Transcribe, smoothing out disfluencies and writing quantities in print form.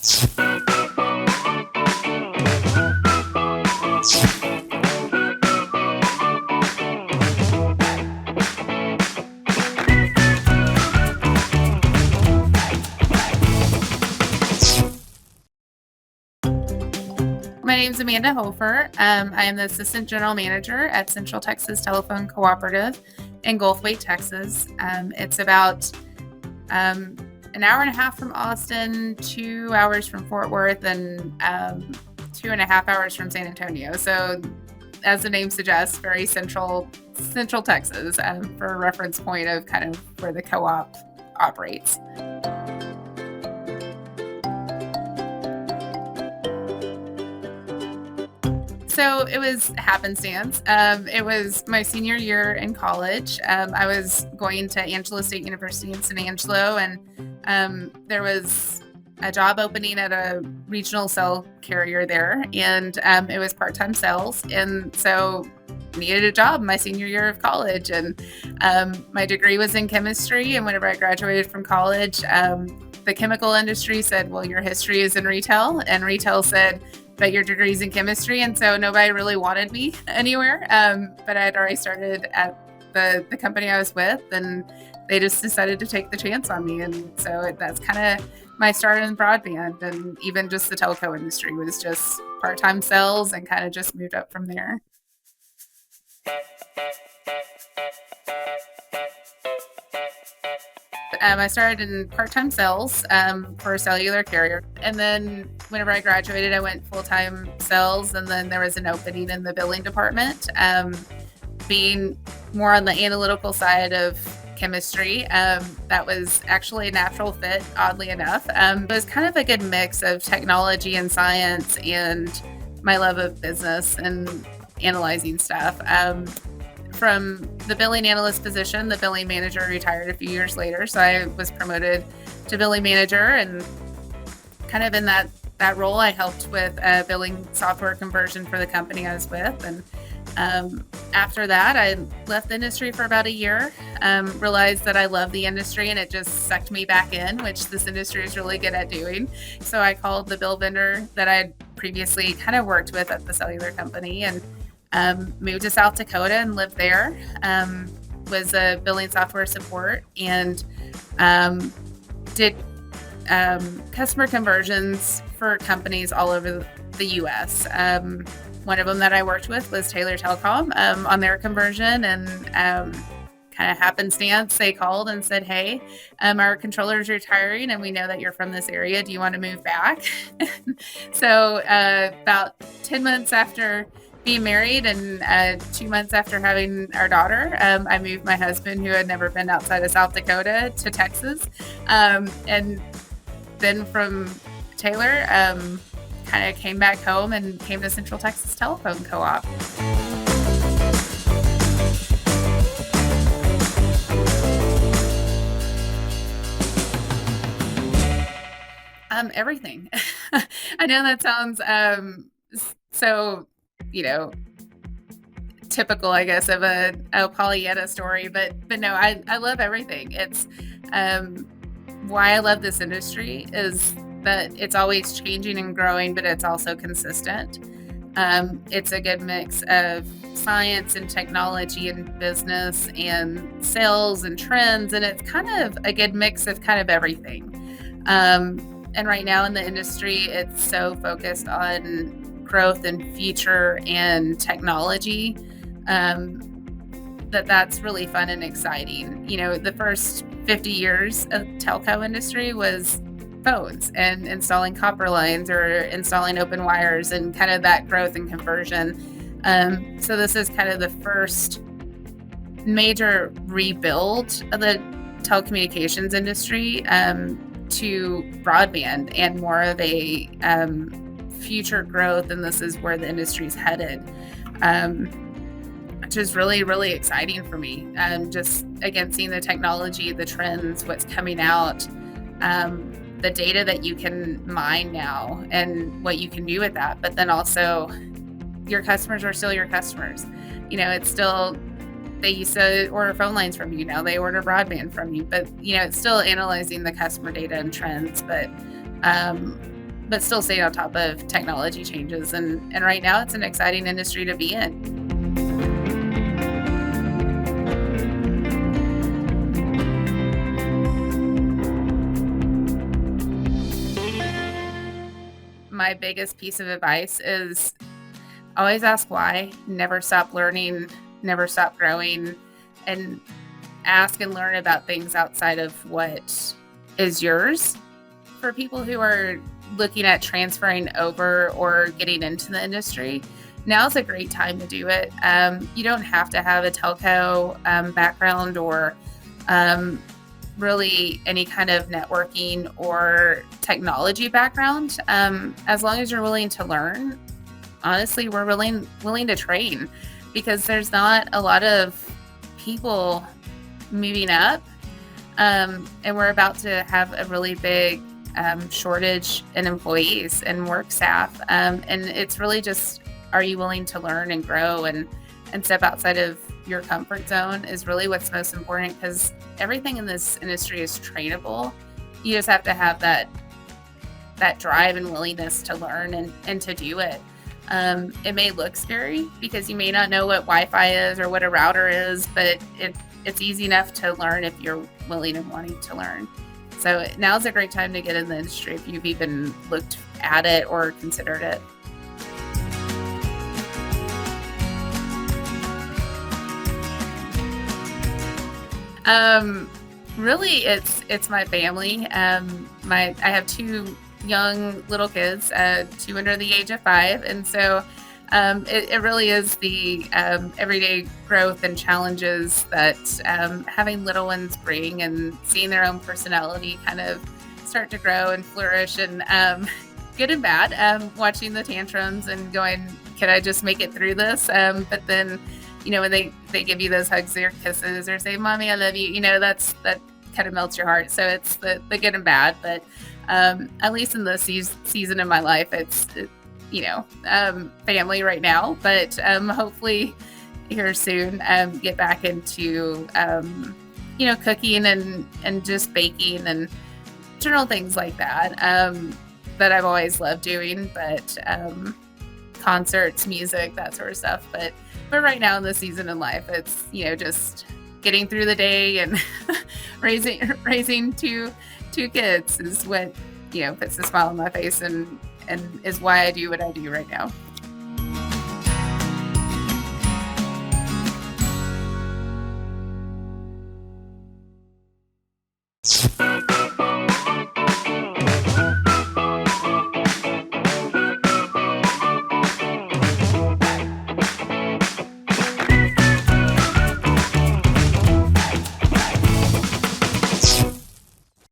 My name is Amanda Hofer. I am the Assistant General Manager at Central Texas Telephone Cooperative in Gulfway, Texas. It's about an hour and a half from Austin, 2 hours from Fort Worth, and 2.5 hours from San Antonio. So, as the name suggests, very central Texas, for a reference point of kind of where the co-op operates. So it was happenstance. It was my senior year in college. I was going to Angelo State University in San Angelo, and there was a job opening at a regional cell carrier there, and it was part-time sales. And so needed a job my senior year of college, and my degree was in chemistry. And whenever I graduated from college, the chemical industry said, well, your history is in retail, and retail said, but your degree's in chemistry. And so nobody really wanted me anywhere. But I had already started at the company I was with, and they just decided to take the chance on me. And so that's kind of my start in broadband. And even just the telco industry was just part-time sales, and kind of just moved up from there. I started in part-time sales for a cellular carrier. And then whenever I graduated, I went full-time sales. And then there was an opening in the billing department, being more on the analytical side of chemistry. That was actually a natural fit, oddly enough. It was kind of a good mix of technology and science and my love of business and analyzing stuff. From the billing analyst position, the billing manager retired a few years later. So I was promoted to billing manager, and kind of in that role, I helped with a billing software conversion for the company I was with. And after that, I left the industry for about a year, realized that I love the industry and it just sucked me back in, which this industry is really good at doing. So I called the bill vendor that I'd previously kind of worked with at the cellular company, and moved to South Dakota and lived there. Was a billing software support, and did customer conversions for companies all over the U.S. One of them that I worked with was Taylor Telecom on their conversion, and kind of happenstance, they called and said, hey, our controller is retiring, and we know that you're from this area. Do you want to move back? So about 10 months after being married, and 2 months after having our daughter, I moved my husband, who had never been outside of South Dakota, to Texas. And then from Taylor, kind of came back home and came to Central Texas Telephone Co-op. Everything. I know that sounds so, typical, I guess, of a Pollyanna story, but no, I love everything. It's why I love this industry is that it's always changing and growing, but it's also consistent. It's a good mix of science and technology and business and sales and trends, and it's kind of a good mix of kind of everything. And right now in the industry, it's so focused on growth and future and technology, that's really fun and exciting. The first 50 years of telco industry was phones and installing copper lines or installing open wires, and kind of that growth and conversion. So this is kind of the first major rebuild of the telecommunications industry to broadband and more of a future growth, and this is where the industry is headed, which is really, really exciting for me. Just, again, seeing the technology, the trends, what's coming out, the data that you can mine now and what you can do with that. But then also, your customers are still your customers. It's still, they used to order phone lines from you. Now they order broadband from you. But, it's still analyzing the customer data and trends. But but still stay on top of technology changes. And right now, it's an exciting industry to be in. My biggest piece of advice is always ask why, never stop learning, never stop growing, and ask and learn about things outside of what is yours. For people who are looking at transferring over or getting into the industry, now's a great time to do it. You don't have to have a telco background or um, really any kind of networking or technology background. As long as you're willing to learn, honestly, we're willing to train because there's not a lot of people moving up, and we're about to have a really big shortage in employees and work staff. And it's really just, are you willing to learn and grow and step outside of your comfort zone is really what's most important, because everything in this industry is trainable. You just have to have that drive and willingness to learn and to do it. It may look scary because you may not know what Wi-Fi is or what a router is, but it's easy enough to learn if you're willing and wanting to learn. So now's a great time to get in the industry if you've even looked at it or considered it. Really, it's my family. I have two young little kids, two under the age of 5, and so it really is the everyday growth and challenges that having little ones bring, and seeing their own personality kind of start to grow and flourish, and good and bad. Watching the tantrums and going, can I just make it through this? But then, when they give you those hugs or kisses or say, "Mommy, I love you," that kind of melts your heart. So it's the good and bad. But at least in this season of my life, it's family right now. But hopefully here soon, get back into cooking and just baking and general things like that that I've always loved doing. But concerts, music, that sort of stuff. But right now in the season in life, it's just getting through the day and raising two kids is what puts a smile on my face and is why I do what I do right now.